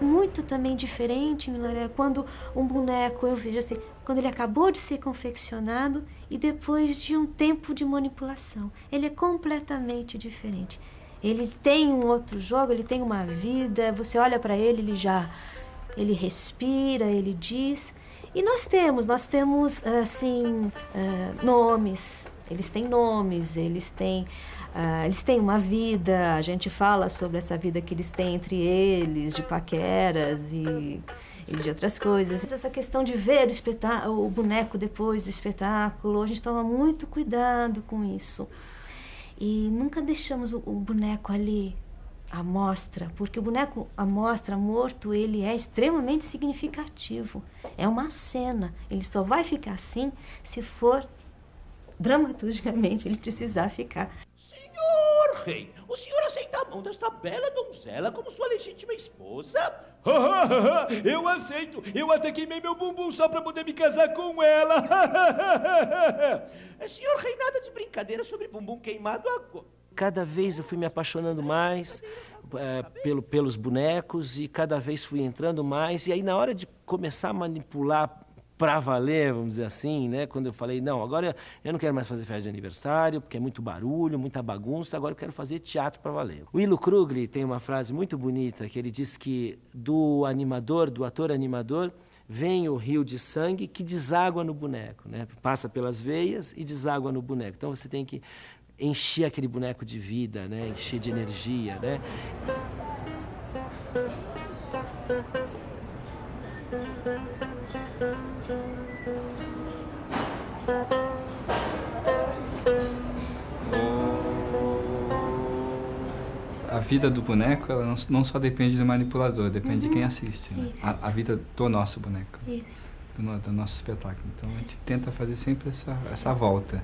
muito também diferente, Milaré, quando um boneco, eu vejo assim, quando ele acabou de ser confeccionado e depois de um tempo de manipulação. Ele é completamente diferente. Ele tem um outro jogo, ele tem uma vida, você olha para ele, ele respira, ele diz. E nós temos assim, nomes, eles têm uma vida, a gente fala sobre essa vida que eles têm entre eles, de paqueras e de outras coisas. Essa questão de ver o boneco depois do espetáculo, a gente toma muito cuidado com isso. E nunca deixamos o boneco ali à mostra, porque o boneco à mostra, morto, ele é extremamente significativo. É uma cena. Ele só vai ficar assim se for dramaturgicamente ele precisar ficar. Senhor rei, o senhor aceita a mão desta bela donzela como sua legítima esposa? Eu aceito. Eu até queimei meu bumbum só pra poder me casar com ela. Senhor rei, nada de brincadeira sobre bumbum queimado agora. Cada vez eu fui me apaixonando mais pelos bonecos e cada vez fui entrando mais. E aí, na hora de começar a manipular pra valer, vamos dizer assim, né? Quando eu falei, não, agora eu não quero mais fazer festa de aniversário, porque é muito barulho, muita bagunça, agora eu quero fazer teatro pra valer. O Willo Krugli tem uma frase muito bonita, que ele diz que do ator animador, vem o rio de sangue que deságua no boneco, né? Passa pelas veias e deságua no boneco. Então você tem que encher aquele boneco de vida, né? Encher de energia, né? A vida do boneco, ela não só depende do manipulador, depende de quem assiste, né? A vida do nosso boneco, do nosso espetáculo. Então a gente tenta fazer sempre essa volta.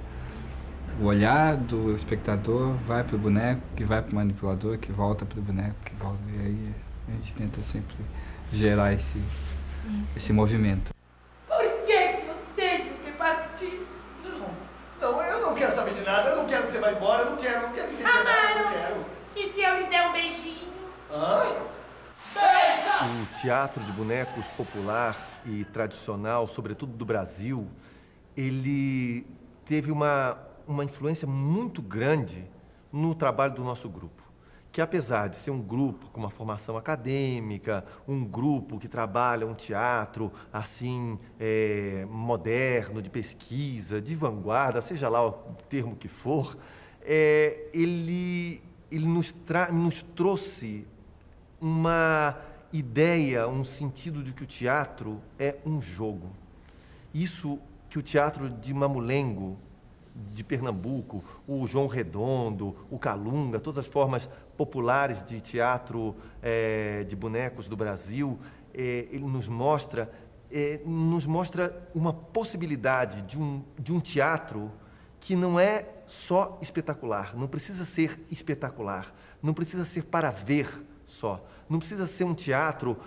O olhar do espectador vai para o boneco, que vai para o manipulador, que volta para o boneco, que volta. E aí a gente tenta sempre gerar esse movimento. Por que eu tenho que partir? Não, eu não quero saber de nada. Eu não quero que você vá embora. Eu não quero que entender nada. Eu não quero. E se eu lhe der um beijinho? Beija! O teatro de bonecos popular e tradicional, sobretudo do Brasil, ele teve uma influência muito grande no trabalho do nosso grupo. Que apesar de ser um grupo com uma formação acadêmica, um grupo que trabalha um teatro assim moderno, de pesquisa, de vanguarda, seja lá o termo que for, ele nos trouxe uma ideia, um sentido de que o teatro é um jogo. Isso que o teatro de Mamulengo, de Pernambuco, o João Redondo, o Calunga, todas as formas populares de teatro de bonecos do Brasil, ele nos mostra uma possibilidade de um teatro que não é só espetacular, não precisa ser espetacular, não precisa ser para ver só, não precisa ser um teatro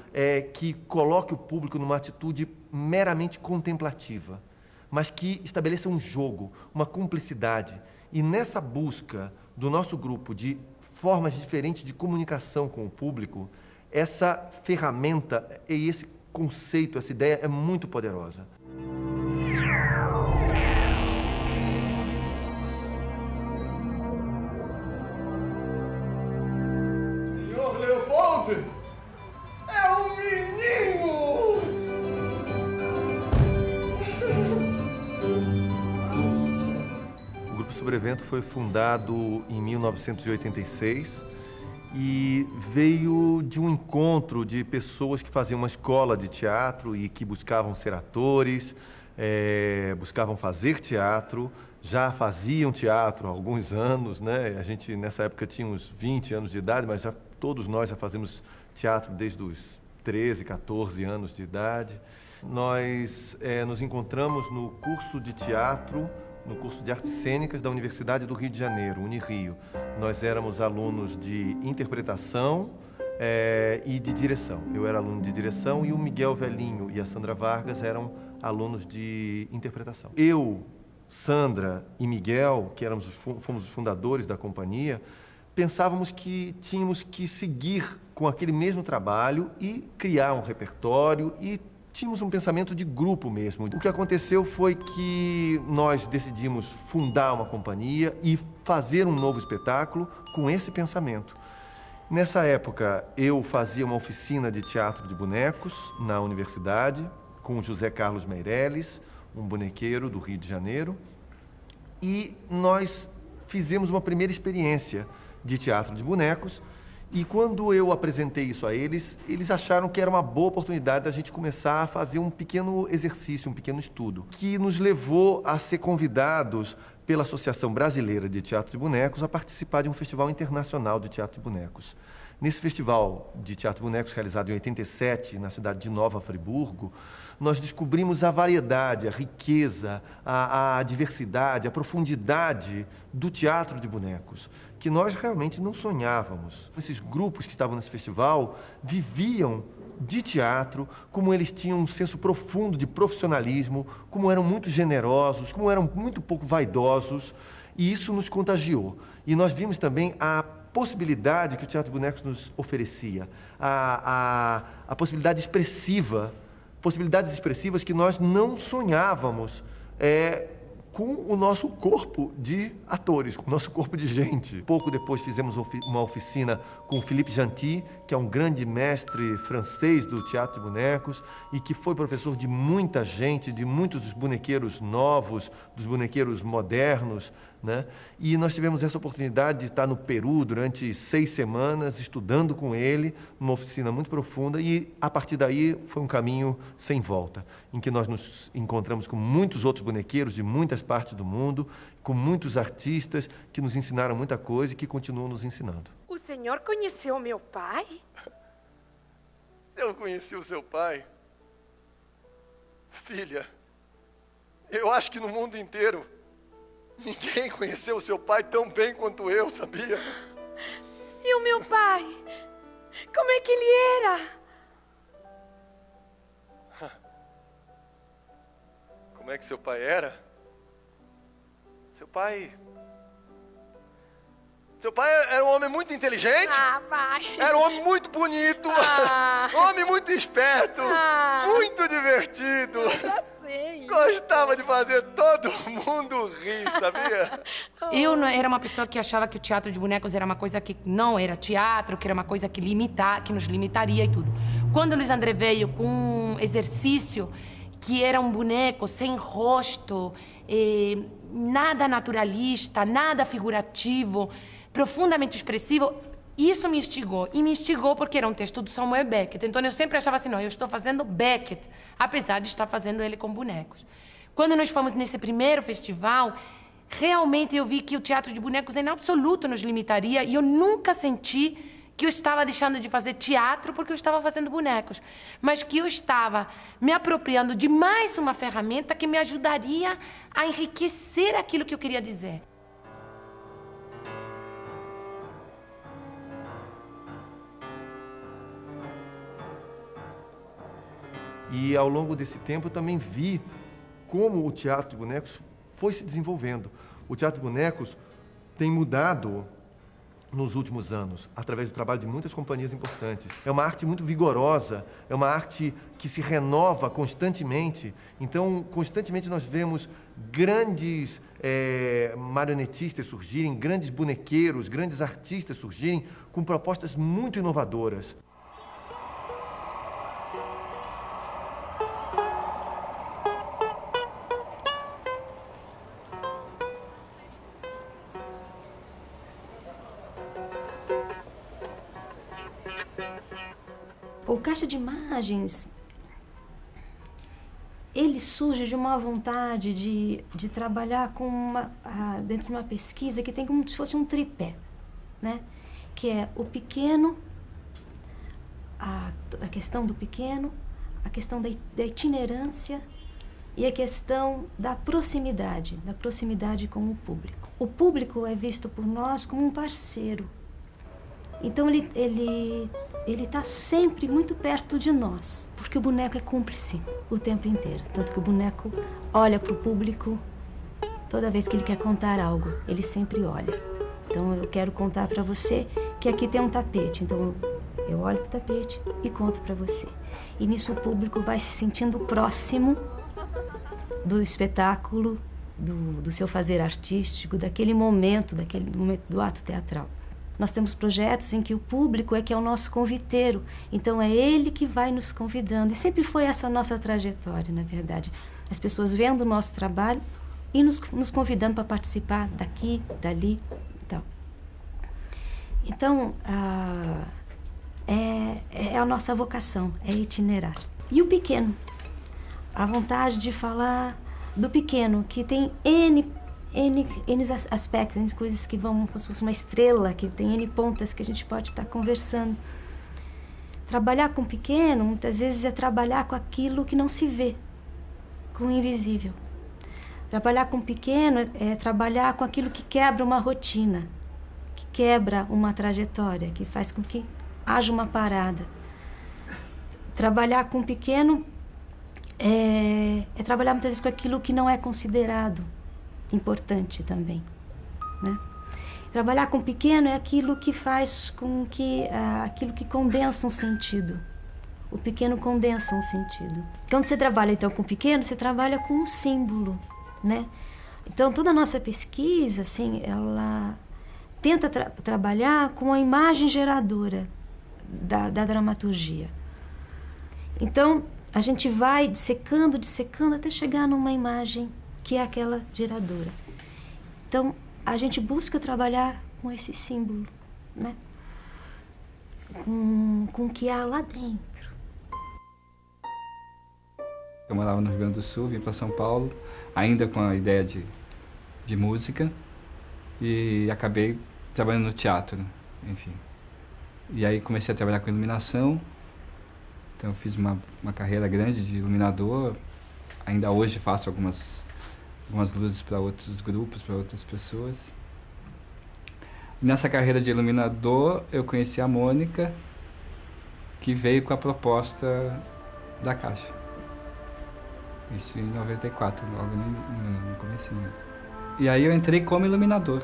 que coloque o público numa atitude meramente contemplativa, mas que estabeleça um jogo, uma cumplicidade. E nessa busca do nosso grupo de formas diferentes de comunicação com o público, essa ferramenta e esse conceito, essa ideia é muito poderosa. Senhor Leopoldo! É um menino! O Grupo Sobrevento foi fundado em 1986 e veio de um encontro de pessoas que faziam uma escola de teatro e que buscavam ser atores, buscavam fazer teatro, já faziam teatro há alguns anos, né? A gente, nessa época, tinha uns 20 anos de idade, mas todos nós já fazemos teatro desde os 13, 14 anos de idade. Nós nos encontramos no curso de teatro, no curso de artes cênicas da Universidade do Rio de Janeiro, Unirio. Nós éramos alunos de interpretação e de direção. Eu era aluno de direção e o Miguel Velhinho e a Sandra Vargas eram alunos de interpretação. Eu, Sandra e Miguel, que fomos os fundadores da companhia, pensávamos que tínhamos que seguir com aquele mesmo trabalho e criar um repertório e tínhamos um pensamento de grupo mesmo. O que aconteceu foi que nós decidimos fundar uma companhia e fazer um novo espetáculo com esse pensamento. Nessa época, eu fazia uma oficina de teatro de bonecos na universidade, com o José Carlos Meirelles, um bonequeiro do Rio de Janeiro, e nós fizemos uma primeira experiência de teatro de bonecos, e quando eu apresentei isso a eles, eles acharam que era uma boa oportunidade da gente começar a fazer um pequeno exercício, um pequeno estudo, que nos levou a ser convidados pela Associação Brasileira de Teatro de Bonecos a participar de um festival internacional de teatro de bonecos. Nesse festival de teatro de bonecos, realizado em 87, na cidade de Nova Friburgo, nós descobrimos a variedade, a riqueza, a diversidade, a profundidade do teatro de bonecos, que nós realmente não sonhávamos. Esses grupos que estavam nesse festival viviam de teatro, como eles tinham um senso profundo de profissionalismo, como eram muito generosos, como eram muito pouco vaidosos, e isso nos contagiou. E nós vimos também a possibilidade que o teatro de bonecos nos oferecia, a possibilidade expressiva, possibilidades expressivas que nós não sonhávamos com o nosso corpo de atores, com o nosso corpo de gente. Pouco depois fizemos uma oficina com o Philippe Gentil, que é um grande mestre francês do teatro de bonecos e que foi professor de muita gente, de muitos dos bonequeiros novos, dos bonequeiros modernos, né? E nós tivemos essa oportunidade de estar no Peru durante 6 semanas, estudando com ele, numa oficina muito profunda, e a partir daí foi um caminho sem volta, em que nós nos encontramos com muitos outros bonequeiros de muitas partes do mundo, com muitos artistas que nos ensinaram muita coisa e que continuam nos ensinando. O senhor conheceu meu pai? Eu conheci o seu pai? Filha, eu acho que no mundo inteiro ninguém conheceu o seu pai tão bem quanto eu, sabia? E o meu pai? Como é que ele era? Como é que seu pai era? Seu pai era um homem muito inteligente. Ah, pai. Era um homem muito bonito. Homem muito esperto. Muito divertido. Eu já sei. Gostava de fazer todo mundo rir, sabia? Eu era uma pessoa que achava que o teatro de bonecos era uma coisa que não era teatro, que era uma coisa que nos limitaria e tudo. Quando o Luiz André veio com um exercício que era um boneco sem rosto, nada naturalista, nada figurativo, profundamente expressivo, isso me instigou. E me instigou porque era um texto do Samuel Beckett. Então eu sempre achava assim, não, eu estou fazendo Beckett, apesar de estar fazendo ele com bonecos. Quando nós fomos nesse primeiro festival, realmente eu vi que o teatro de bonecos em absoluto nos limitaria e eu nunca senti que eu estava deixando de fazer teatro porque eu estava fazendo bonecos, mas que eu estava me apropriando de mais uma ferramenta que me ajudaria a enriquecer aquilo que eu queria dizer. E ao longo desse tempo eu também vi como o teatro de bonecos foi se desenvolvendo. O teatro de bonecos tem mudado nos últimos anos, através do trabalho de muitas companhias importantes. É uma arte muito vigorosa, é uma arte que se renova constantemente. Então, constantemente nós vemos grandes marionetistas surgirem, grandes bonequeiros, grandes artistas surgirem com propostas muito inovadoras. O Caixa de Imagens, ele surge de uma vontade de trabalhar com dentro de uma pesquisa que tem como se fosse um tripé, né? Que é o pequeno, a questão do pequeno, a questão da itinerância e a questão da proximidade com o público. O público é visto por nós como um parceiro. Então ele está sempre muito perto de nós, porque o boneco é cúmplice o tempo inteiro. Tanto que o boneco olha para o público toda vez que ele quer contar algo, ele sempre olha. Então eu quero contar para você que aqui tem um tapete. Então eu olho para o tapete e conto para você. E nisso o público vai se sentindo próximo do espetáculo, do seu fazer artístico, daquele momento do ato teatral. Nós temos projetos em que o público é que é o nosso conviteiro, então é ele que vai nos convidando. E sempre foi essa nossa trajetória, na verdade. As pessoas vendo o nosso trabalho e nos convidando para participar daqui, dali e tal. Então, é a nossa vocação, é itinerar. E o pequeno? A vontade de falar do pequeno, que tem N aspectos, N coisas que vão, como se fosse uma estrela, que tem N pontas que a gente pode estar conversando. Trabalhar com o pequeno, muitas vezes, é trabalhar com aquilo que não se vê, com o invisível. Trabalhar com o pequeno é trabalhar com aquilo que quebra uma rotina, que quebra uma trajetória, que faz com que haja uma parada. Trabalhar com o pequeno é trabalhar muitas vezes com aquilo que não é considerado importante também, né? Trabalhar com o pequeno é aquilo que faz com que aquilo que condensa um sentido. O pequeno condensa um sentido. Quando você trabalha então com o pequeno, você trabalha com um símbolo, né? Então toda a nossa pesquisa, assim, ela tenta trabalhar com a imagem geradora da dramaturgia. Então a gente vai dissecando até chegar numa imagem que é aquela geradora. Então, a gente busca trabalhar com esse símbolo, né? Com o que há lá dentro. Eu morava no Rio Grande do Sul, vim para São Paulo, ainda com a ideia de música, e acabei trabalhando no teatro, enfim. E aí comecei a trabalhar com iluminação, então fiz uma carreira grande de iluminador, ainda hoje faço algumas luzes para outros grupos, para outras pessoas. Nessa carreira de iluminador, eu conheci a Mônica, que veio com a proposta da Caixa. Isso em 94, logo no comecinho. E aí eu entrei como iluminador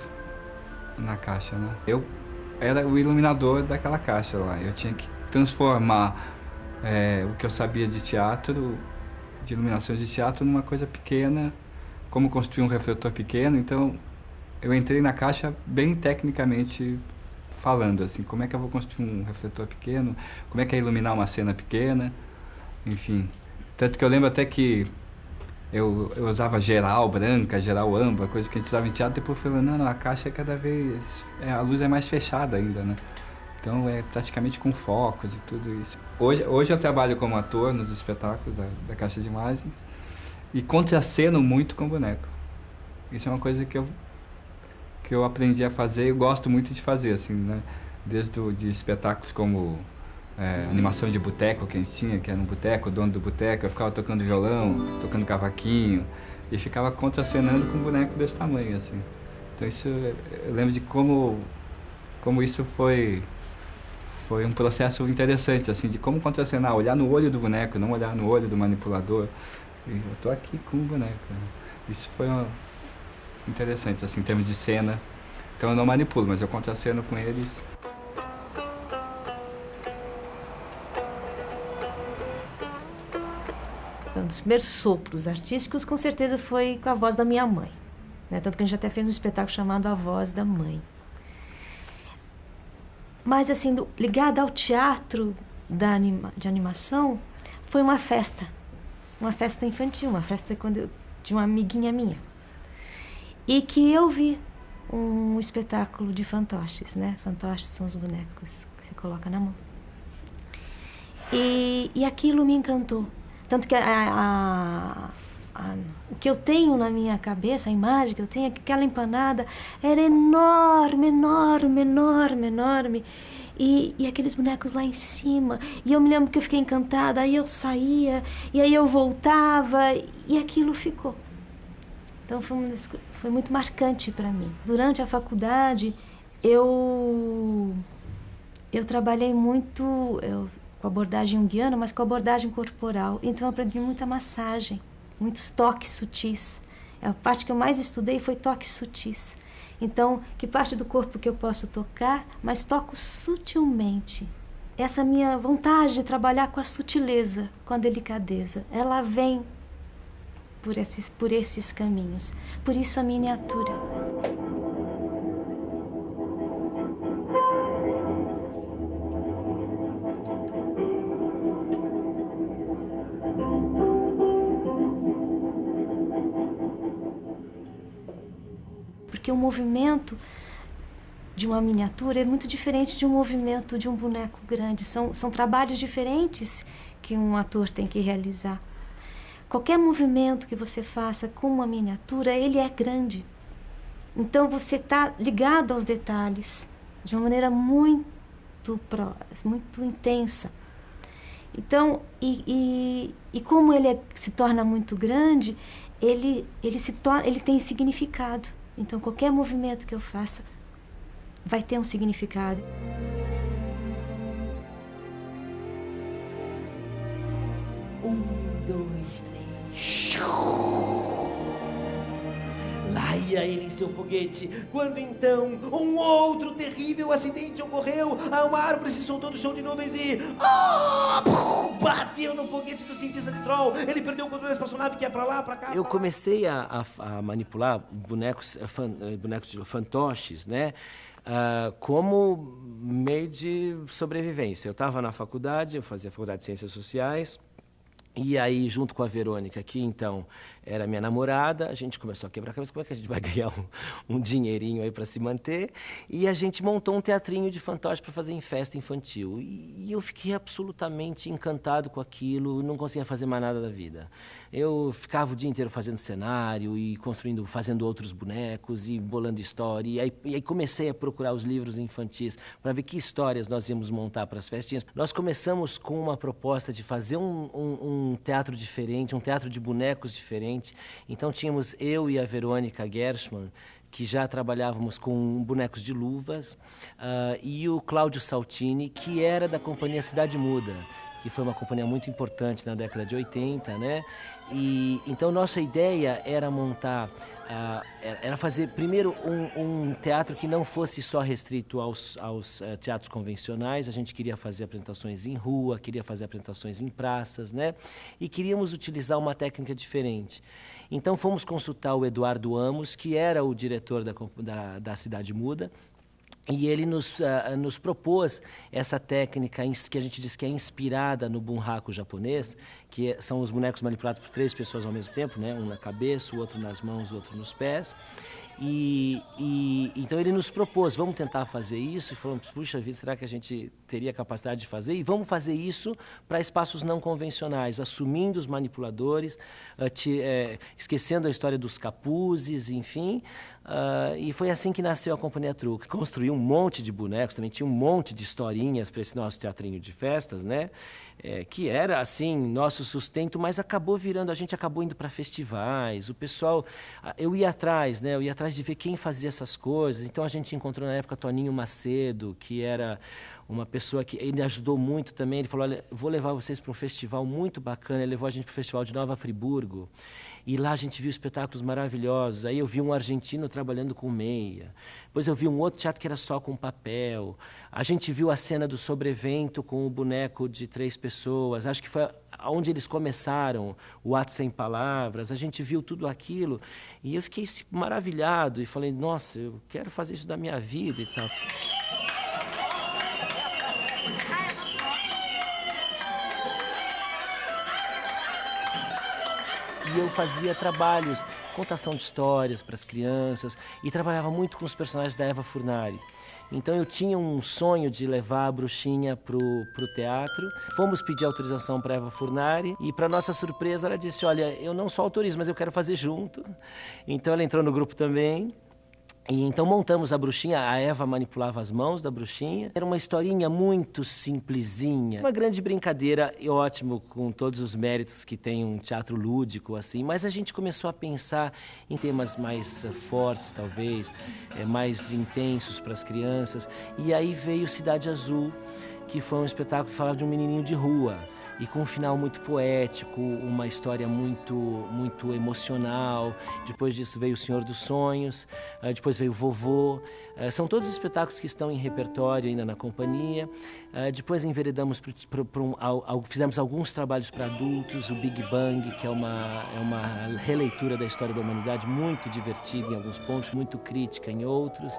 na Caixa, né? Eu era o iluminador daquela caixa lá. Eu tinha que transformar o que eu sabia de teatro, de iluminação de teatro, numa coisa pequena, como construir um refletor pequeno. Então eu entrei na Caixa bem tecnicamente falando, assim, como é que eu vou construir um refletor pequeno, como é que é iluminar uma cena pequena, enfim. Tanto que eu lembro até que eu usava geral branca, geral âmbar, coisa que a gente usava em teatro, depois falando, não, a Caixa é cada vez, a luz é mais fechada ainda, né? Então é praticamente com focos e tudo isso. Hoje eu trabalho como ator nos espetáculos da Caixa de Imagens e contraceno muito com boneco. Isso é uma coisa que eu aprendi a fazer e gosto muito de fazer, assim, né? Desde de espetáculos como animação de boteco que a gente tinha, que era um boteco, o dono do boteco, eu ficava tocando violão, tocando cavaquinho e ficava contracenando com um boneco desse tamanho, assim. Então isso, eu lembro de como isso foi um processo interessante, assim, de como contracenar, olhar no olho do boneco, não olhar no olho do manipulador. E eu tô aqui com o boneco, né? Isso foi interessante, assim, em termos de cena. Então eu não manipulo, mas eu contraceno com eles. Um dos primeiros sopros artísticos, com certeza, foi com a voz da minha mãe, né? Tanto que a gente até fez um espetáculo chamado A Voz da Mãe. Mas, assim, ligada ao teatro de animação, foi uma festa infantil, uma festa de uma amiguinha minha. E que eu vi um espetáculo de fantoches, né? Fantoches são os bonecos que você coloca na mão. E aquilo me encantou. Tanto que o que eu tenho na minha cabeça, a imagem que eu tenho, é que aquela empanada era enorme, enorme, enorme, enorme. E aqueles bonecos lá em cima. E eu me lembro que eu fiquei encantada, aí eu saía, e aí eu voltava, e aquilo ficou. Então foi muito marcante para mim. Durante a faculdade, eu trabalhei muito com abordagem junguiana, mas com abordagem corporal. Então eu aprendi muita massagem, muitos toques sutis. A parte que eu mais estudei foi toques sutis. Então, que parte do corpo que eu posso tocar, mas toco sutilmente. Essa minha vontade de trabalhar com a sutileza, com a delicadeza, ela vem por esses caminhos. Por isso a miniatura. Porque o movimento de uma miniatura é muito diferente de um movimento de um boneco grande. São trabalhos diferentes que um ator tem que realizar. Qualquer movimento que você faça com uma miniatura, ele é grande. Então você está ligado aos detalhes de uma maneira muito intensa. Então, e como ele se torna muito grande, ele tem significado. Então, qualquer movimento que eu faça vai ter um significado. Dois, três. Lá ia ele em seu foguete, quando então um outro terrível acidente ocorreu. Uma árvore se soltou do chão de nuvens e... bateu no foguete do cientista de Troll. Ele perdeu o controle da espaçonave que ia pra lá, pra cá. Eu comecei a manipular bonecos de fantoches, né? Como meio de sobrevivência. Eu estava na faculdade, eu fazia faculdade de Ciências Sociais. E aí, junto com a Verônica, que então era minha namorada, a gente começou a quebrar a cabeça, como é que a gente vai ganhar um dinheirinho aí para se manter? E a gente montou um teatrinho de fantoche para fazer em festa infantil. E eu fiquei absolutamente encantado com aquilo, não conseguia fazer mais nada da vida. Eu ficava o dia inteiro fazendo cenário e fazendo outros bonecos e bolando história. E aí comecei a procurar os livros infantis para ver que histórias nós íamos montar para as festinhas. Nós começamos com uma proposta de fazer um teatro diferente, um teatro de bonecos diferente. Então tínhamos eu e a Verônica Gershman, que já trabalhávamos com bonecos de luvas, e o Cláudio Saltini, que era da companhia Cidade Muda, que foi uma companhia muito importante na década de 80, né? E então nossa ideia era montar, era fazer primeiro um teatro que não fosse só restrito aos teatros convencionais. A gente queria fazer apresentações em rua, queria fazer apresentações em praças, né? E queríamos utilizar uma técnica diferente. Então fomos consultar o Eduardo Amos, que era o diretor da Cidade Muda, e ele nos propôs essa técnica que a gente diz que é inspirada no bunraku japonês, que são os bonecos manipulados por 3 pessoas ao mesmo tempo, né? Um na cabeça, o outro nas mãos, o outro nos pés. Então ele nos propôs, vamos tentar fazer isso, e falamos, puxa vida, será que a gente teria capacidade de fazer? E vamos fazer isso para espaços não convencionais, assumindo os manipuladores, esquecendo a história dos capuzes, enfim. E foi assim que nasceu a Companhia Truque. Construiu um monte de bonecos, também tinha um monte de historinhas para esse nosso teatrinho de festas, né? Que era, assim, nosso sustento, mas a gente acabou indo para festivais. O pessoal, eu ia atrás, né? Eu ia atrás de ver quem fazia essas coisas. Então a gente encontrou na época Toninho Macedo, que era uma pessoa que ele ajudou muito também. Ele falou, olha, vou levar vocês para um festival muito bacana. Ele levou a gente para o Festival de Nova Friburgo. E lá a gente viu espetáculos maravilhosos. Aí eu vi um argentino trabalhando com meia. Depois eu vi um outro teatro que era só com papel. A gente viu a cena do sobrevento com o boneco de 3 pessoas. Acho que foi onde eles começaram, o Ato Sem Palavras. A gente viu tudo aquilo. E eu fiquei maravilhado e falei, nossa, eu quero fazer isso da minha vida e tal. E eu fazia trabalhos, contação de histórias para as crianças, e trabalhava muito com os personagens da Eva Furnari. Então eu tinha um sonho de levar a bruxinha pro teatro. Fomos pedir autorização para a Eva Furnari, e para nossa surpresa ela disse, olha, eu não só autorizo, mas eu quero fazer junto. Então ela entrou no grupo também. E então montamos a bruxinha, a Eva manipulava as mãos da bruxinha. Era uma historinha muito simplesinha, uma grande brincadeira, e ótimo, com todos os méritos que tem um teatro lúdico, assim. Mas a gente começou a pensar em temas mais fortes, talvez, mais intensos para as crianças. E aí veio Cidade Azul, que foi um espetáculo que falava de um menininho de rua. e com um final muito poético, uma história muito emocional. Depois disso veio O Senhor dos Sonhos, depois veio Vovô. São todos espetáculos que estão em repertório ainda na companhia. Depois enveredamos fizemos alguns trabalhos para adultos, o Big Bang, que é uma releitura da história da humanidade, muito divertida em alguns pontos, muito crítica em outros.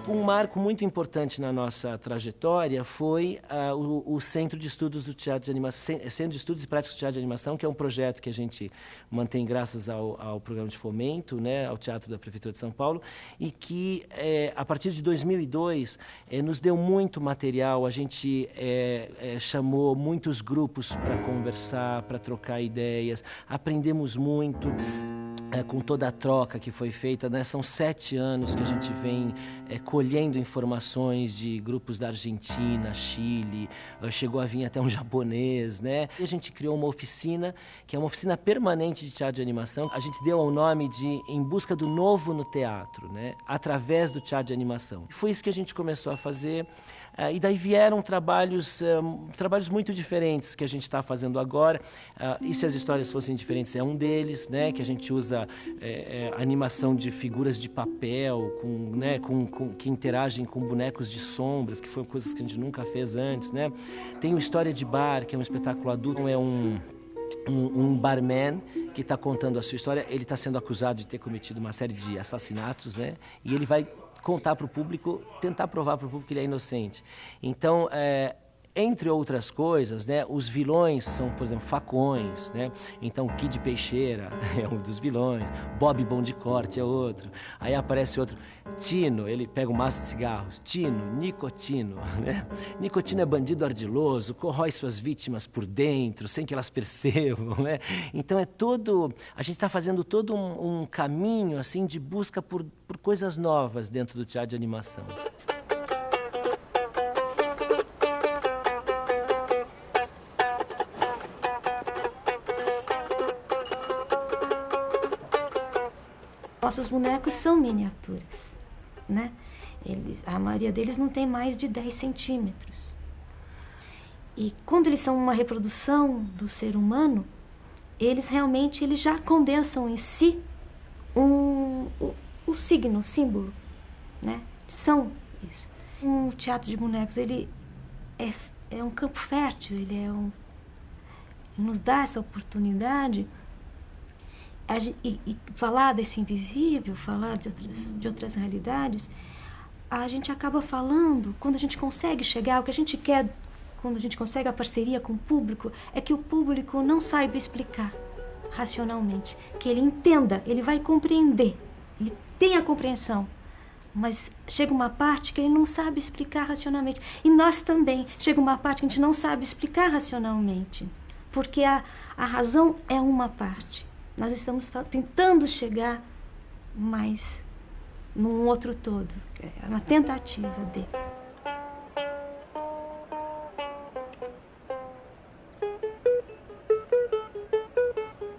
Um marco muito importante na nossa trajetória foi o Centro de Estudos do Teatro de Animação, Centro de Estudos e Práticas do Teatro de Animação, que é um projeto que a gente mantém graças ao programa de fomento, né, ao Teatro da Prefeitura de São Paulo, e que, a partir de 2002, nos deu muito material. A gente chamou muitos grupos para conversar, para trocar ideias, aprendemos muito. Com toda a troca que foi feita, né? São 7 anos que a gente vem colhendo informações de grupos da Argentina, Chile, chegou a vir até um japonês, né? E a gente criou uma oficina, que é uma oficina permanente de teatro de animação. A gente deu ao nome de Em Busca do Novo no Teatro, né? Através do teatro de animação. Foi isso que a gente começou a fazer. E daí vieram trabalhos muito diferentes que a gente está fazendo agora. E se as histórias fossem diferentes, é um deles, né? Que a gente usa animação de figuras de papel, que interagem com bonecos de sombras, que foram coisas que a gente nunca fez antes, né? Tem o História de Bar, que é um espetáculo adulto, é um barman que está contando a sua história. Ele está sendo acusado de ter cometido uma série de assassinatos, né? E ele vai contar para o público, tentar provar para o público que ele é inocente. Então, entre outras coisas, né, os vilões são, por exemplo, facões, né? Então, Kid Peixeira é um dos vilões, Bob Bom de Corte é outro. Aí aparece outro, Tino, ele pega um maço de cigarros, Tino, Nicotino, né? Nicotino é bandido ardiloso, corrói suas vítimas por dentro, sem que elas percebam, né? Então a gente está fazendo todo um caminho, assim, de busca por coisas novas dentro do teatro de animação. Nossos bonecos são miniaturas, né? A maioria deles não tem mais de 10 centímetros. E quando eles são uma reprodução do ser humano, eles já condensam em si o signo, o símbolo, né? São isso. Um teatro de bonecos, ele é um campo fértil, ele nos dá essa oportunidade. E falar desse invisível, falar de outras realidades, a gente acaba falando, quando a gente consegue chegar, o que a gente quer, quando a gente consegue a parceria com o público, é que o público não saiba explicar racionalmente, que ele entenda, ele vai compreender, ele tem a compreensão, mas chega uma parte que ele não sabe explicar racionalmente. E nós também, chega uma parte que a gente não sabe explicar racionalmente, porque a razão é uma parte. Nós estamos tentando chegar mais num outro todo. É uma tentativa de...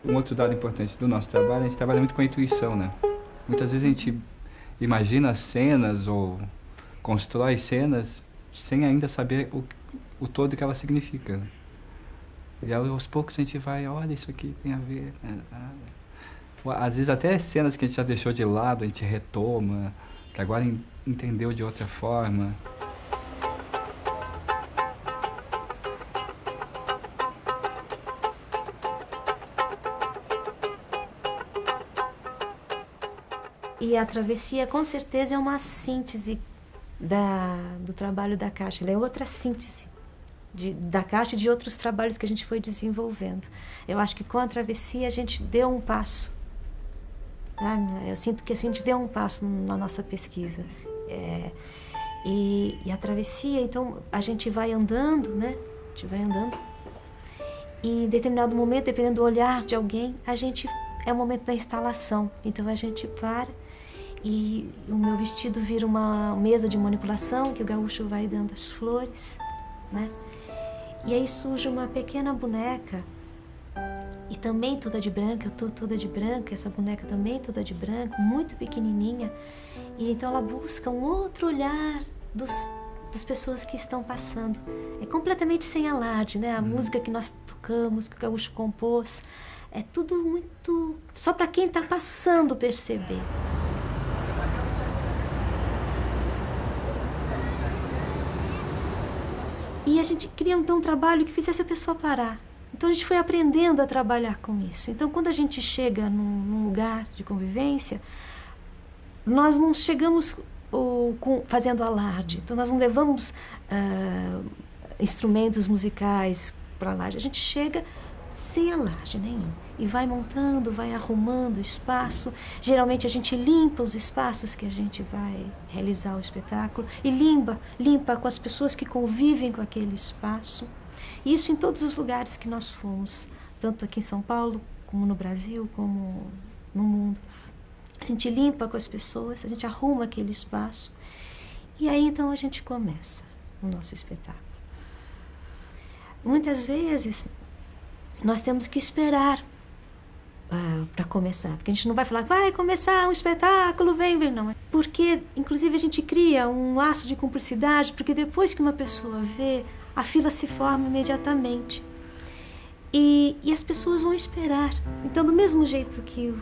Um outro dado importante do nosso trabalho, a gente trabalha muito com a intuição, né? Muitas vezes a gente imagina cenas ou constrói cenas sem ainda saber o todo que ela significa, né? E aos poucos a gente vai, olha, isso aqui tem a ver, né? Às vezes até cenas que a gente já deixou de lado, a gente retoma, que agora entendeu de outra forma. E a travessia, com certeza, é uma síntese do trabalho da Caixa. Ela é outra síntese da Caixa e de outros trabalhos que a gente foi desenvolvendo. Eu acho que com a travessia a gente deu um passo. Né? Eu sinto que a gente deu um passo na nossa pesquisa. E a travessia, então, a gente vai andando, né? A gente vai andando. E em determinado momento, dependendo do olhar de alguém, é o momento da instalação. Então a gente para e o meu vestido vira uma mesa de manipulação que o gaúcho vai dando as flores, né? E aí surge uma pequena boneca, e também toda de branco, eu tô toda de branco, essa boneca também toda de branco, muito pequenininha, E então ela busca um outro olhar das pessoas que estão passando. É completamente sem alarde, né? A música que nós tocamos, que o Gaúcho compôs, é tudo muito... só para quem está passando perceber. E a gente queria então um trabalho que fizesse a pessoa parar. Então a gente foi aprendendo a trabalhar com isso. Então quando a gente chega num lugar de convivência, nós não chegamos fazendo alarde. Então nós não levamos instrumentos musicais para lá. A gente chega sem alarde nenhum. E vai montando, vai arrumando o espaço. Geralmente a gente limpa os espaços que a gente vai realizar o espetáculo. E limpa com as pessoas que convivem com aquele espaço. Isso em todos os lugares que nós fomos. Tanto aqui em São Paulo, como no Brasil, como no mundo. A gente limpa com as pessoas, a gente arruma aquele espaço. E aí então a gente começa o nosso espetáculo. Muitas vezes nós temos que esperar para começar. Porque a gente não vai falar, vai começar um espetáculo, vem, não. Porque, inclusive, a gente cria um laço de cumplicidade, porque depois que uma pessoa vê, a fila se forma imediatamente. E as pessoas vão esperar. Então, do mesmo jeito que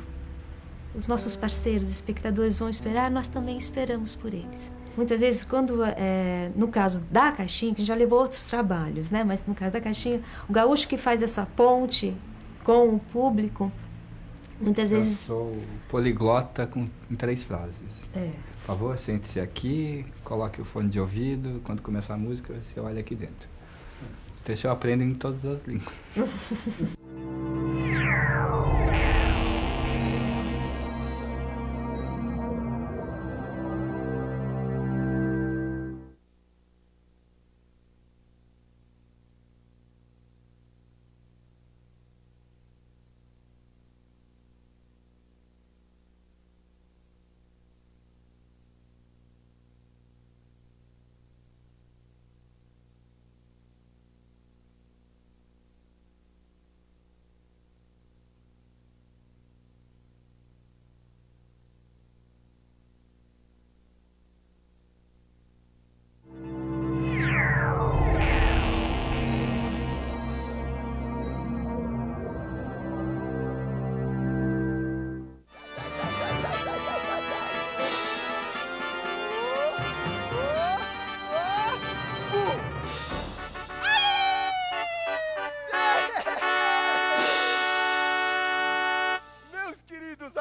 os nossos parceiros, espectadores vão esperar, nós também esperamos por eles. Muitas vezes, no caso da Caixinha, que a gente já levou outros trabalhos, né? Mas no caso da Caixinha, o gaúcho que faz essa ponte com o público, muitas vezes... Eu sou poliglota em 3 frases. É. Por favor, sente-se aqui, coloque o fone de ouvido, quando começar a música, você olha aqui dentro. Então, eu aprendo em todas as línguas.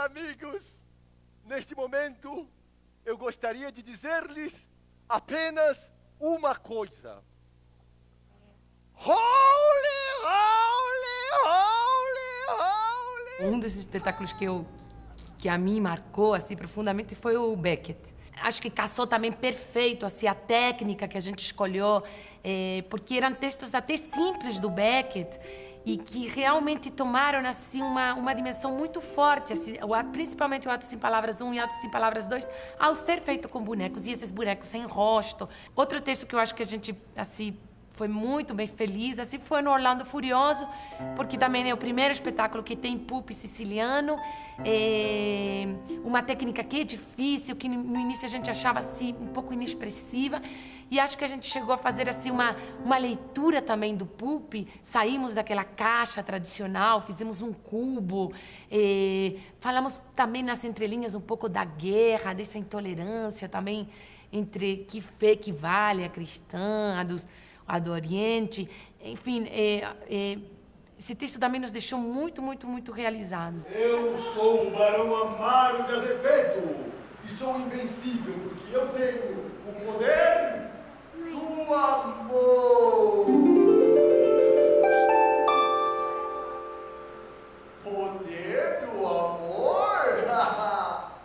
Amigos, neste momento eu gostaria de dizer-lhes apenas uma coisa. Holy, holy, holy, holy. Um dos espetáculos que a mim marcou assim profundamente foi o Beckett. Acho que casou também perfeito assim a técnica que a gente escolheu, porque eram textos até simples do Beckett e que realmente tomaram assim uma dimensão muito forte, assim, principalmente o Ato Sem Palavras 1 e Ato Sem Palavras 2, ao ser feito com bonecos, e esses bonecos sem rosto. Outro texto que eu acho que a gente assim foi muito bem feliz, assim, foi no Orlando Furioso, porque também é o primeiro espetáculo que tem pupi siciliano, uma técnica que é difícil, que no início a gente achava assim um pouco inexpressiva, e acho que a gente chegou a fazer assim uma leitura também do pupi, saímos daquela caixa tradicional, fizemos um cubo, falamos também nas entrelinhas um pouco da guerra, dessa intolerância também entre que fé que vale, a cristã, a do Oriente, enfim, esse texto também nos deixou muito, muito, muito realizados. Eu sou o Barão Amaro de Azevedo e sou invencível porque eu tenho o poder do amor. Poder do amor?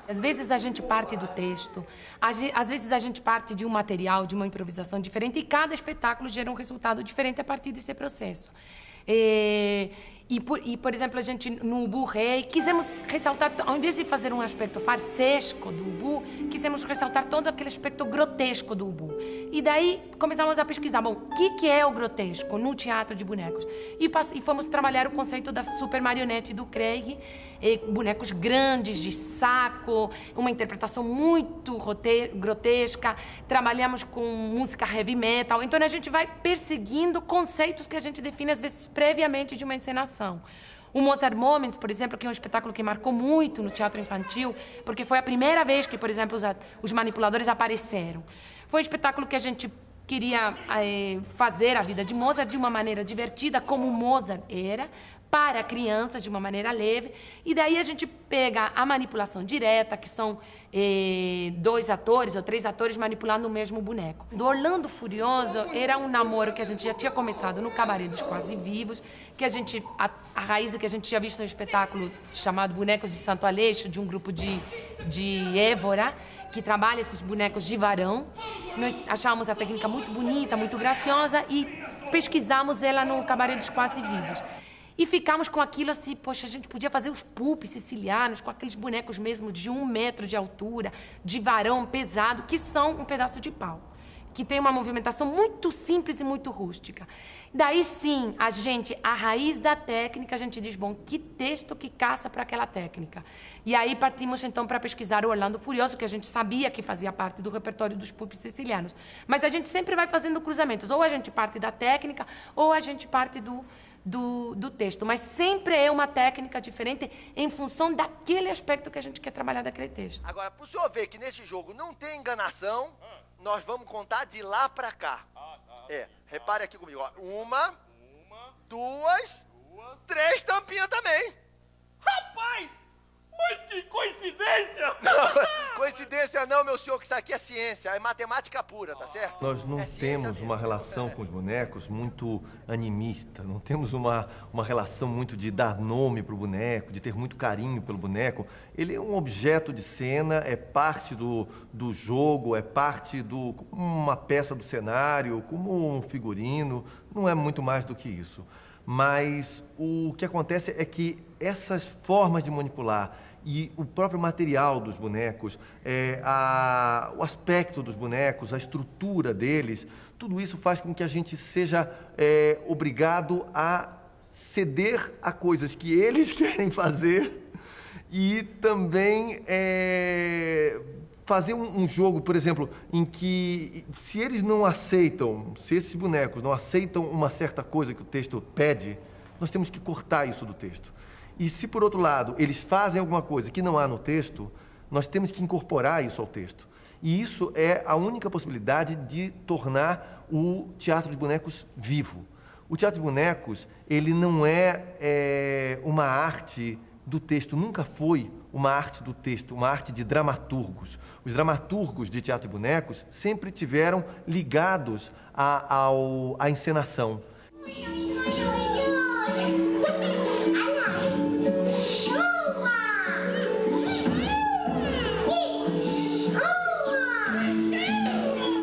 Às vezes a gente parte do texto, às vezes a gente parte de um material, de uma improvisação diferente, e cada espetáculo gera um resultado diferente a partir desse processo. E, por exemplo, a gente, no Ubu Rei, quisemos ressaltar, ao invés de fazer um aspecto farsesco do Ubu, quisemos ressaltar todo aquele aspecto grotesco do Ubu. E daí começamos a pesquisar, bom, o que é o grotesco no teatro de bonecos? E fomos trabalhar o conceito da super marionete do Craig, bonecos grandes, de saco, uma interpretação muito grotesca. Trabalhamos com música heavy metal. Então a gente vai perseguindo conceitos que a gente define, às vezes, previamente de uma encenação. O Mozart Moment, por exemplo, que é um espetáculo que marcou muito no teatro infantil, porque foi a primeira vez que, por exemplo, os manipuladores apareceram. Foi um espetáculo que a gente queria fazer a vida de Mozart de uma maneira divertida, como Mozart era, para crianças, de uma maneira leve. E daí a gente pega a manipulação direta, que são 2 atores ou 3 atores manipulando o mesmo boneco. Do Orlando Furioso era um namoro que a gente já tinha começado no Cabaré dos Quase Vivos, que a raiz do que a gente tinha visto no espetáculo chamado Bonecos de Santo Aleixo, de um grupo de Évora, que trabalha esses bonecos de varão. Nós achávamos a técnica muito bonita, muito graciosa e pesquisamos ela no Cabaré dos Quase Vivos. E ficamos com aquilo assim, poxa, a gente podia fazer os pulpes sicilianos com aqueles bonecos mesmo de 1 metro de altura, de varão pesado, que são um pedaço de pau, que tem uma movimentação muito simples e muito rústica. Daí sim, a raiz da técnica, a gente diz, bom, que texto que caça para aquela técnica? E aí partimos então para pesquisar o Orlando Furioso, que a gente sabia que fazia parte do repertório dos pulpes sicilianos. Mas a gente sempre vai fazendo cruzamentos, ou a gente parte da técnica, ou a gente parte do texto, mas sempre é uma técnica diferente em função daquele aspecto que a gente quer trabalhar daquele texto. Agora, para o senhor ver que nesse jogo não tem enganação, nós vamos contar de lá para cá. Repare aqui comigo, ó. 1, 2, 3 tampinhas também. Rapaz, mas que coincidência! Coincidência não, meu senhor, que isso aqui é ciência, é matemática pura, tá certo? Nós não temos uma relação com os bonecos muito animista, não temos uma relação muito de dar nome para o boneco, de ter muito carinho pelo boneco. Ele é um objeto de cena, é parte do jogo, é parte como uma peça do cenário, como um figurino, não é muito mais do que isso. Mas o que acontece é que essas formas de manipular e o próprio material dos bonecos, o aspecto dos bonecos, a estrutura deles, tudo isso faz com que a gente seja obrigado a ceder a coisas que eles querem fazer e também fazer um jogo, por exemplo, em que se eles não aceitam, se esses bonecos não aceitam uma certa coisa que o texto pede, nós temos que cortar isso do texto. E se, por outro lado, eles fazem alguma coisa que não há no texto, nós temos que incorporar isso ao texto. E isso é a única possibilidade de tornar o teatro de bonecos vivo. O teatro de bonecos, ele não é uma arte do texto, nunca foi uma arte do texto, uma arte de dramaturgos. Os dramaturgos de teatro de bonecos sempre tiveram ligados à encenação.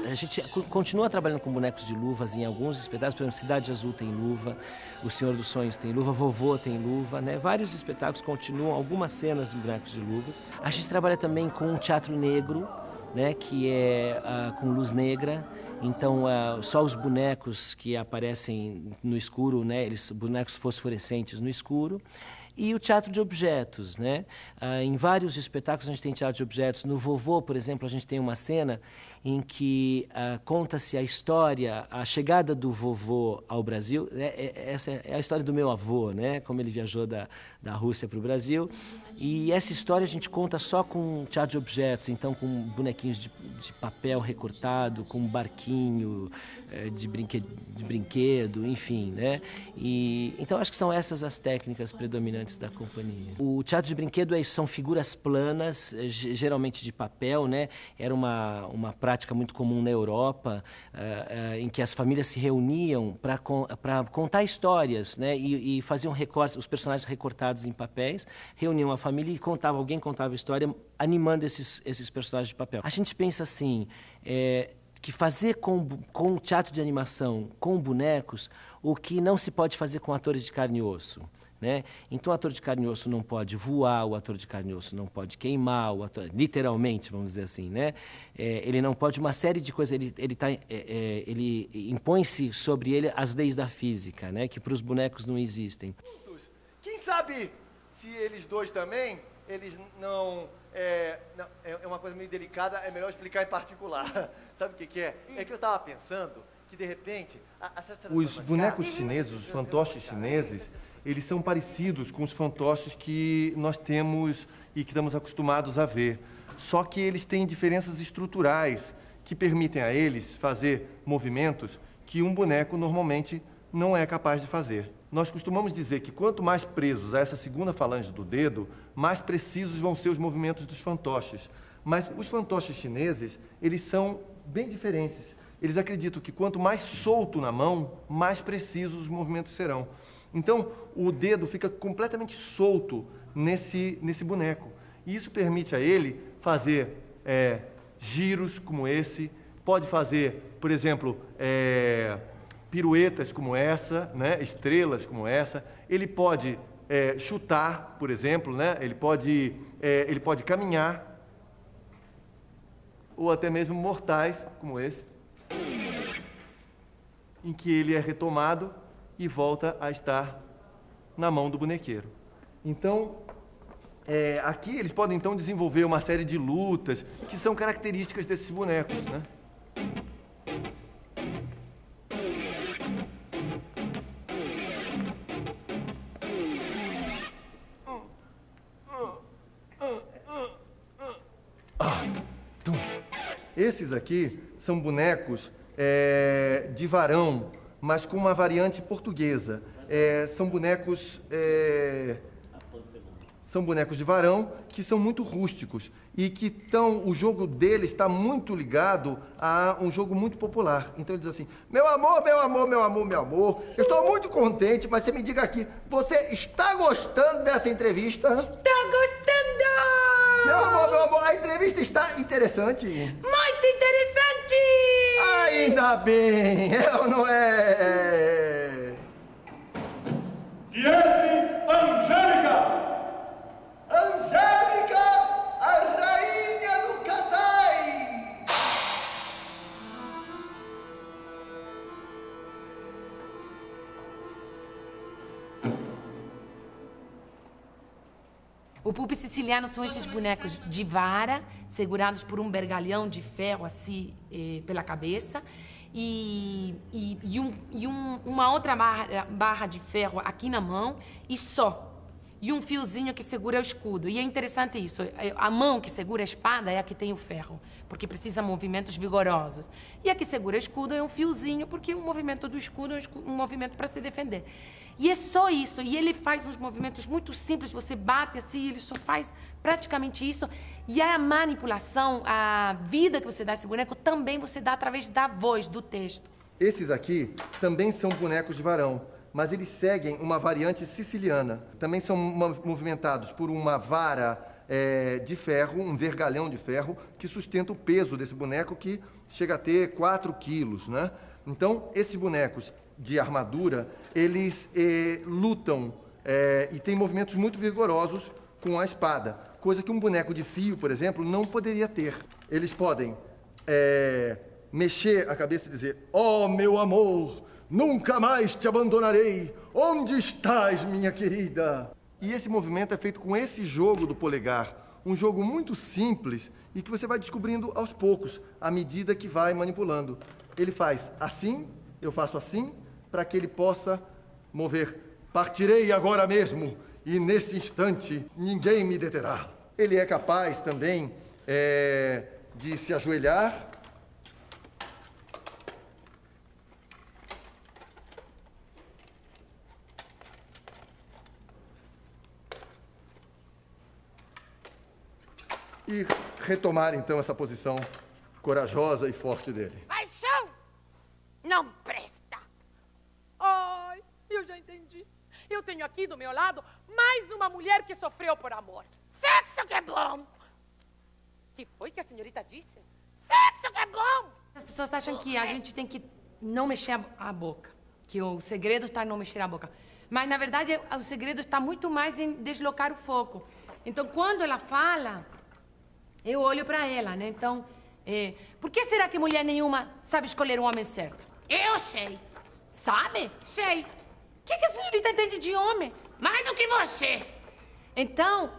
A gente continua trabalhando com bonecos de luvas em alguns espetáculos, por exemplo, Cidade Azul tem luva, O Senhor dos Sonhos tem luva, Vovô tem luva, né? Vários espetáculos continuam, algumas cenas em bonecos de luvas. A gente trabalha também com um teatro negro, né? Que é com luz negra. Então, só os bonecos que aparecem no escuro, né? Bonecos fosforescentes no escuro. E o teatro de objetos, né? Em vários espetáculos a gente tem teatro de objetos. No Vovô, por exemplo, a gente tem uma cena em que conta-se a história, a chegada do vovô ao Brasil. Essa é a história do meu avô, né? Como ele viajou da Rússia para o Brasil. E essa história a gente conta só com teatro de objetos, então com bonequinhos de papel recortado, com um barquinho de brinquedo, enfim, né? Então acho que são essas as técnicas predominantes da companhia. O teatro de brinquedo são figuras planas, geralmente de papel, né? Era uma prática muito comum na Europa, em que as famílias se reuniam para contar histórias, né? E faziam recortes, os personagens recortados em papéis, reuniam a família e alguém contava a história, animando esses personagens de papel. A gente pensa assim, que fazer com teatro de animação, com bonecos, o que não se pode fazer com atores de carne e osso. né? Então o ator de carne e osso não pode voar, o ator de carne e osso não pode queimar, o ator, literalmente, vamos dizer assim, né? Ele não pode uma série de coisas, ele impõe-se sobre ele as leis da física, né? Que para os bonecos não existem. Quem sabe se eles dois também, eles não... É uma coisa meio delicada, é melhor explicar em particular. Sabe o que é? É que eu estava pensando que, de repente... Os bonecos chineses, os fantoches chineses, eles são parecidos com os fantoches que nós temos e que estamos acostumados a ver. Só que eles têm diferenças estruturais que permitem a eles fazer movimentos que um boneco normalmente não é capaz de fazer. Nós costumamos dizer que quanto mais presos a essa segunda falange do dedo, mais precisos vão ser os movimentos dos fantoches. Mas os fantoches chineses, eles são bem diferentes. Eles acreditam que quanto mais solto na mão, mais precisos os movimentos serão. Então, o dedo fica completamente solto nesse boneco. E isso permite a ele fazer giros como esse, pode fazer, por exemplo, piruetas como essa, né? Estrelas como essa. Ele pode chutar, por exemplo, né? Ele pode caminhar, ou até mesmo mortais como esse, em que ele é retomado e volta a estar na mão do bonequeiro. Então, aqui eles podem então desenvolver uma série de lutas que são características desses bonecos, né? Esses aqui são bonecos de varão, mas com uma variante portuguesa. São bonecos de varão que são muito rústicos e que o jogo deles está muito ligado a um jogo muito popular. Então ele diz assim: meu amor, meu amor, meu amor, meu amor, eu estou muito contente, mas você me diga aqui, você está gostando dessa entrevista? Estou gostando! Meu amor, a entrevista está interessante. Muito interessante! Ainda bem, não é? Diante, Angélica! Angélica, a rainha do Catai! O pupi siciliano são esses bonecos de vara, segurados por um bergalhão de ferro assim pela cabeça, uma outra barra de ferro aqui na mão e só. E um fiozinho que segura o escudo. E é interessante isso. A mão que segura a espada é a que tem o ferro, porque precisa de movimentos vigorosos. E a que segura o escudo é um fiozinho, porque o movimento do escudo é um movimento para se defender. E é só isso. E ele faz uns movimentos muito simples. Você bate assim, ele só faz praticamente isso. E a manipulação, a vida que você dá a esse boneco, também você dá através da voz, do texto. Esses aqui também são bonecos de varão, mas eles seguem uma variante siciliana. Também são movimentados por uma vara de ferro, um vergalhão de ferro, que sustenta o peso desse boneco, que chega a ter 4 quilos, né? Então, esses bonecos de armadura, eles lutam e têm movimentos muito vigorosos com a espada, coisa que um boneco de fio, por exemplo, não poderia ter. Eles podem mexer a cabeça e dizer: oh, meu amor, nunca mais te abandonarei. Onde estás, minha querida? E esse movimento é feito com esse jogo do polegar. Um jogo muito simples e que você vai descobrindo aos poucos, à medida que vai manipulando. Ele faz assim, eu faço assim, para que ele possa mover. Partirei agora mesmo e nesse instante ninguém me deterá. Ele é capaz também de se ajoelhar e retomar, então, essa posição corajosa e forte dele. Paixão não presta. Ai, eu já entendi. Eu tenho aqui do meu lado mais uma mulher que sofreu por amor. Sexo que é bom. Que foi que a senhorita disse? Sexo que é bom. As pessoas acham que a gente tem que não mexer a boca, que o segredo está em não mexer a boca. Mas, na verdade, o segredo está muito mais em deslocar o foco. Então, quando ela fala, eu olho para ela, né? Então, por que será que mulher nenhuma sabe escolher um homem certo? Eu sei. Sabe? Sei. O que a senhorita entende de homem? Mais do que você. Então,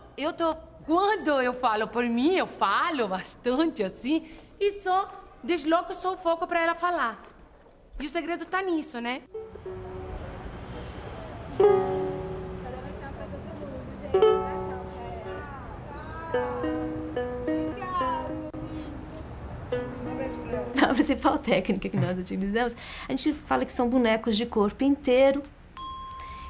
quando eu falo por mim, eu falo bastante assim, e só desloco só o foco para ela falar. E o segredo tá nisso, né? A principal técnica que nós utilizamos, a gente fala que são bonecos de corpo inteiro,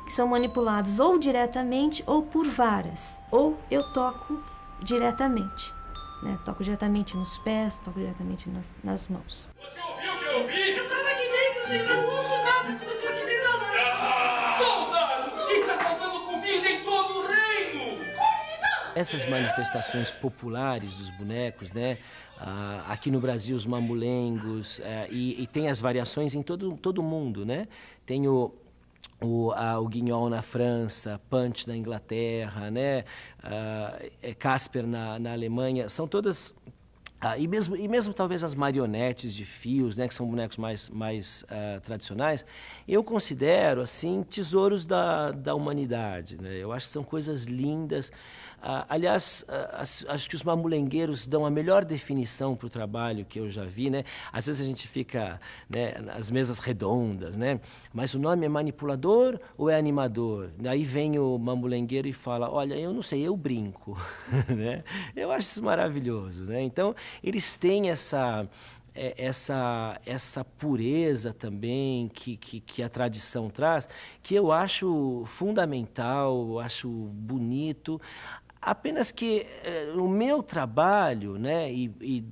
que são manipulados ou diretamente ou por varas, ou eu toco diretamente, né? Toco diretamente nos pés, toco diretamente nas mãos. Você ouviu o que eu ouvi? Eu estava aqui dentro, senhor, eu não ouço nada, eu estou aqui dentro da mãe. Soldado, o que está faltando comida em todo o reino? Essas manifestações populares dos bonecos, né? Aqui no Brasil, os mamulengos, e tem as variações em todo o mundo, né? Tem o Guignol na França, Punch na Inglaterra, né? Casper na Alemanha, são todas... E mesmo talvez as marionetes de fios, né, que são bonecos mais tradicionais, eu considero assim tesouros da humanidade, né? Eu acho que são coisas lindas. Aliás, acho que os mamulengueiros dão a melhor definição para o trabalho que eu já vi, né? Às vezes a gente fica, né, nas mesas redondas, né? Mas o nome é manipulador ou é animador? Daí vem o mamulengueiro e fala, olha, eu não sei, eu brinco, né? Eu acho isso maravilhoso, né? Então, eles têm essa pureza também que a tradição traz, que eu acho fundamental, eu acho bonito. Apenas que o meu trabalho, né,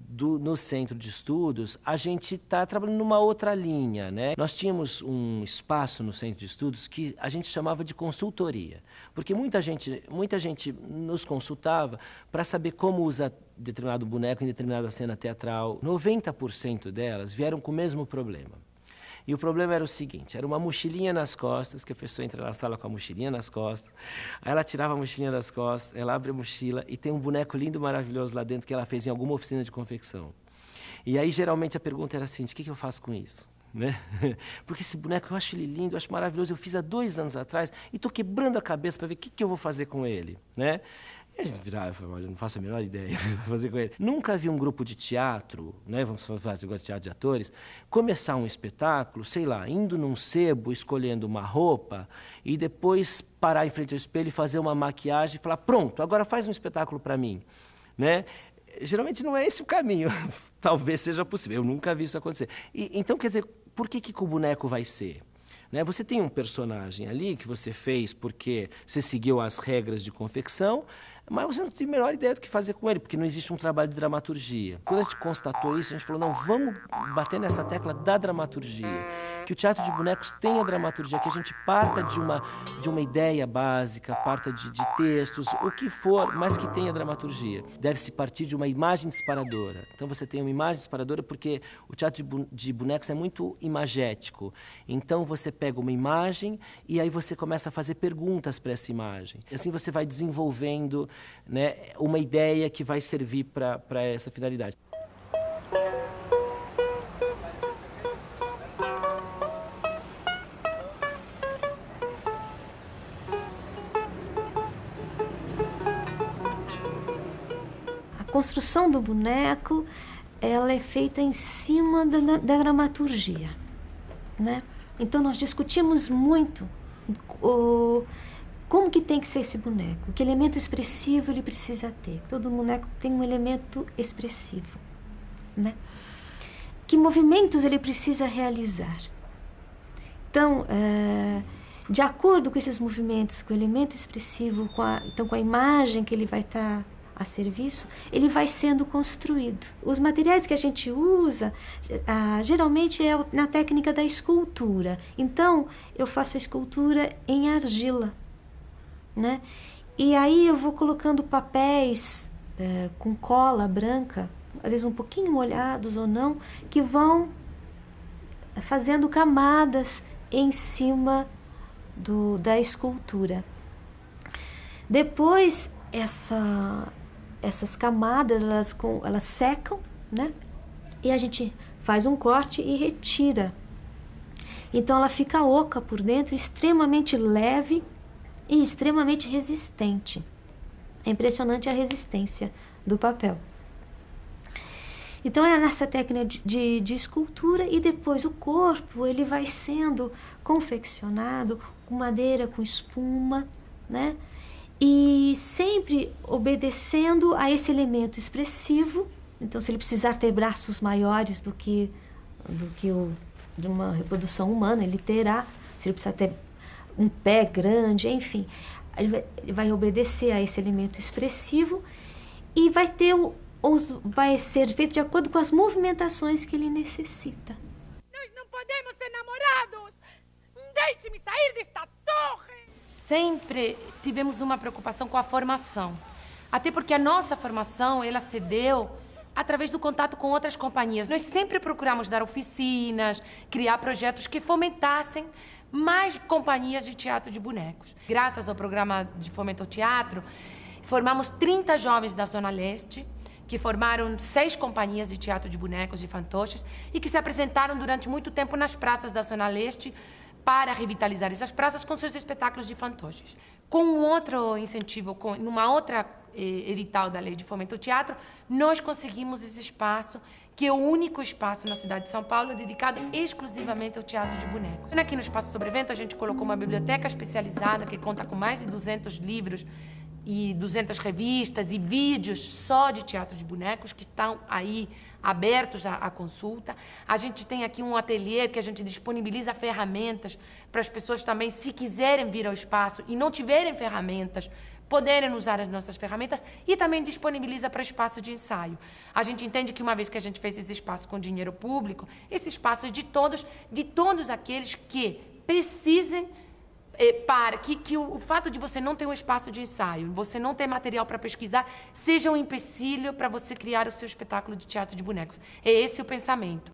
no centro de estudos, a gente está trabalhando numa outra linha, né? Nós tínhamos um espaço no centro de estudos que a gente chamava de consultoria, porque muita gente nos consultava para saber como usar determinado boneco em determinada cena teatral. 90% delas vieram com o mesmo problema. E o problema era o seguinte, era uma mochilinha nas costas, que a pessoa entra na sala com a mochilinha nas costas, aí ela tirava a mochilinha das costas, ela abre a mochila e tem um boneco lindo, maravilhoso lá dentro que ela fez em alguma oficina de confecção. E aí, geralmente, a pergunta era assim, o que eu faço com isso? Né? Porque esse boneco, eu acho ele lindo, eu acho maravilhoso, eu fiz há 2 anos atrás e estou quebrando a cabeça para ver o que eu vou fazer com ele, né? E a gente virava e falava, olha, eu não faço a menor ideia do que fazer com ele. Nunca vi um grupo de teatro, né, vamos fazer de teatro de atores, começar um espetáculo, sei lá, indo num sebo, escolhendo uma roupa e depois parar em frente ao espelho e fazer uma maquiagem e falar, pronto, agora faz um espetáculo para mim, né? Geralmente não é esse o caminho, talvez seja possível, eu nunca vi isso acontecer. Então, quer dizer, por que o boneco vai ser? Né? Você tem um personagem ali que você fez porque você seguiu as regras de confecção, mas você não tem a menor ideia do que fazer com ele, porque não existe um trabalho de dramaturgia. Quando a gente constatou isso, a gente falou, não, vamos bater nessa tecla da dramaturgia. Que o teatro de bonecos tenha dramaturgia, que a gente parta de uma ideia básica, parta de textos, o que for, mas que tenha dramaturgia. Deve-se partir de uma imagem disparadora. Então você tem uma imagem disparadora porque o teatro de bonecos é muito imagético. Então você pega uma imagem e aí você começa a fazer perguntas para essa imagem. E assim você vai desenvolvendo, né, uma ideia que vai servir para essa finalidade. A construção do boneco, ela é feita em cima da dramaturgia, né? Então nós discutimos muito como que tem que ser esse boneco, que elemento expressivo ele precisa ter. Todo boneco tem um elemento expressivo, né? Que movimentos ele precisa realizar. Então, de acordo com esses movimentos, com o elemento expressivo, com a imagem que ele vai estar a serviço, ele vai sendo construído. Os materiais que a gente usa, geralmente é na técnica da escultura. Então, eu faço a escultura em argila, né? E aí eu vou colocando papéis com cola branca, às vezes um pouquinho molhados ou não, que vão fazendo camadas em cima da escultura. Depois, essas camadas, elas secam, né? E a gente faz um corte e retira. Então ela fica oca por dentro, extremamente leve e extremamente resistente. É impressionante a resistência do papel. Então é nessa técnica de escultura, e depois o corpo ele vai sendo confeccionado com madeira, com espuma, né? E sempre obedecendo a esse elemento expressivo. Então, se ele precisar ter braços maiores do que de uma reprodução humana, ele terá. Se ele precisar ter um pé grande, enfim, ele vai obedecer a esse elemento expressivo e vai ser feito de acordo com as movimentações que ele necessita. Nós não podemos ser namorados! Deixe-me sair desta torre! Sempre tivemos uma preocupação com a formação. Até porque a nossa formação, ela se deu através do contato com outras companhias. Nós sempre procuramos dar oficinas, criar projetos que fomentassem mais companhias de teatro de bonecos. Graças ao programa de fomento ao teatro, formamos 30 jovens da Zona Leste, que formaram 6 companhias de teatro de bonecos, de fantoches, e que se apresentaram durante muito tempo nas praças da Zona Leste para revitalizar essas praças com seus espetáculos de fantoches. Com um outro incentivo, numa outra edital da Lei de Fomento ao Teatro, nós conseguimos esse espaço, que é o único espaço na cidade de São Paulo dedicado exclusivamente ao teatro de bonecos. Aqui no Espaço Sobrevento a gente colocou uma biblioteca especializada que conta com mais de 200 livros e 200 revistas e vídeos só de teatro de bonecos que estão aí abertos à consulta. A gente tem aqui um ateliê que a gente disponibiliza ferramentas para as pessoas também, se quiserem vir ao espaço e não tiverem ferramentas, poderem usar as nossas ferramentas, e também disponibiliza para espaço de ensaio. A gente entende que uma vez que a gente fez esse espaço com dinheiro público, esse espaço é de todos aqueles que precisem para que o fato de você não ter um espaço de ensaio, você não ter material para pesquisar, seja um empecilho para você criar o seu espetáculo de teatro de bonecos. É esse o pensamento.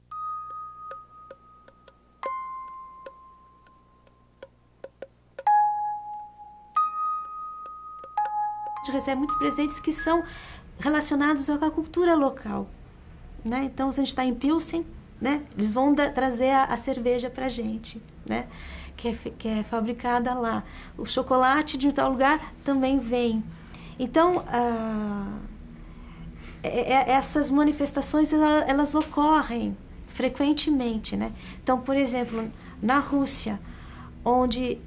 A gente recebe muitos presentes que são relacionados com a cultura local, né? Então, se a gente está em Pilsen, né, eles vão trazer a cerveja para a gente, né? Que é fabricada lá. O chocolate de tal lugar também vem. Então, essas manifestações, elas ocorrem frequentemente, né? Então, por exemplo, na Rússia, onde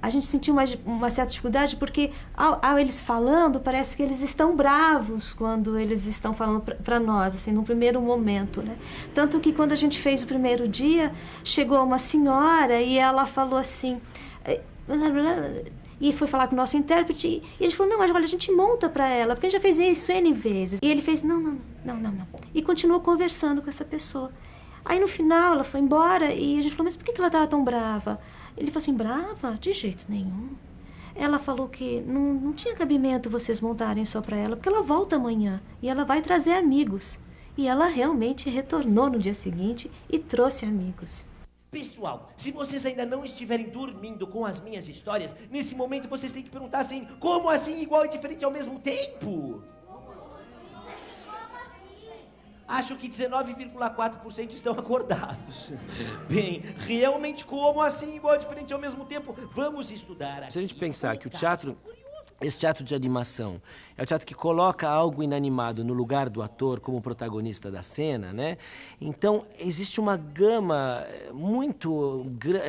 a gente sentiu uma certa dificuldade, porque ao eles falando, parece que eles estão bravos quando eles estão falando para nós, assim, num primeiro momento, né? Tanto que quando a gente fez o primeiro dia, chegou uma senhora e ela falou assim, e foi falar com o nosso intérprete, e a gente falou, não, mas olha, a gente monta para ela, porque a gente já fez isso N vezes. E ele fez, não. E continuou conversando com essa pessoa. Aí no final ela foi embora e a gente falou, mas por que ela estava tão brava? Ele falou assim, brava? De jeito nenhum. Ela falou que não tinha cabimento vocês montarem só para ela, porque ela volta amanhã e ela vai trazer amigos. E ela realmente retornou no dia seguinte e trouxe amigos. Pessoal, se vocês ainda não estiverem dormindo com as minhas histórias, nesse momento vocês têm que perguntar assim, como assim igual e diferente ao mesmo tempo? Acho que 19,4% estão acordados. Bem, realmente como assim, igual e diferente ao mesmo tempo? Vamos estudar. Se a gente pensar que o teatro, esse teatro de animação, é o teatro que coloca algo inanimado no lugar do ator como protagonista da cena, né? Então, existe uma gama muito grande,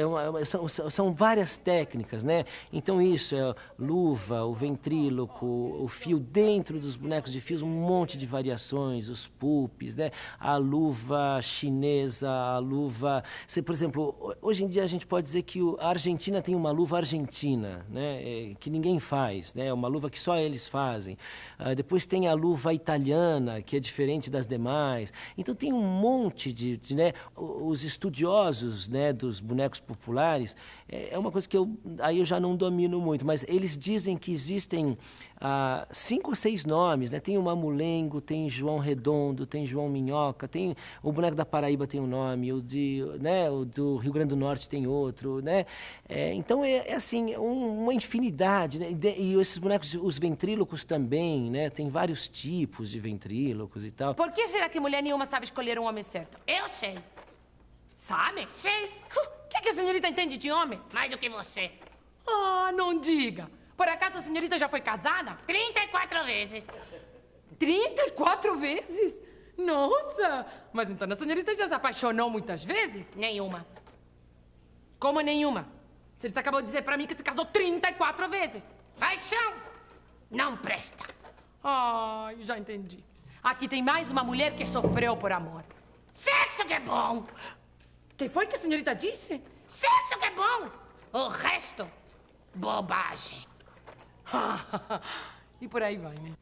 são várias técnicas, né? Então, isso é luva, o ventríloco, o fio dentro dos bonecos de fios, um monte de variações, os pulpes, né? A luva chinesa, a luva... Por exemplo, hoje em dia a gente pode dizer que a Argentina tem uma luva argentina, né? Que ninguém faz, né? né? Uma luva que só eles fazem. Depois tem a luva italiana, que é diferente das demais. Então tem um monte né? Os estudiosos, né, dos bonecos populares, é uma coisa que aí eu já não domino muito, mas eles dizem que existem 5 ou 6 nomes, né? Tem o Mamulengo, tem João Redondo, tem João Minhoca, tem o boneco da Paraíba tem um nome, o do Rio Grande do Norte tem outro, né? Então é assim, uma infinidade, né? E esses bonecos, os ventrílocos também, né? Tem vários tipos de ventrílocos e tal. Por que será que mulher nenhuma sabe escolher um homem certo? Eu sei. Sabe? Sei. O que a senhorita entende de homem? Mais do que você. Ah, não diga. Por acaso a senhorita já foi casada? 34 vezes. 34 vezes? Nossa! Mas então a senhorita já se apaixonou muitas vezes? Nenhuma. Como nenhuma? A senhorita acabou de dizer pra mim que se casou 34 vezes. Paixão! Não presta. Ai, já entendi. Aqui tem mais uma mulher que sofreu por amor. Sexo que é bom! O que foi que a senhorita disse? Sexo que é bom! O resto, bobagem. E por aí vai, né?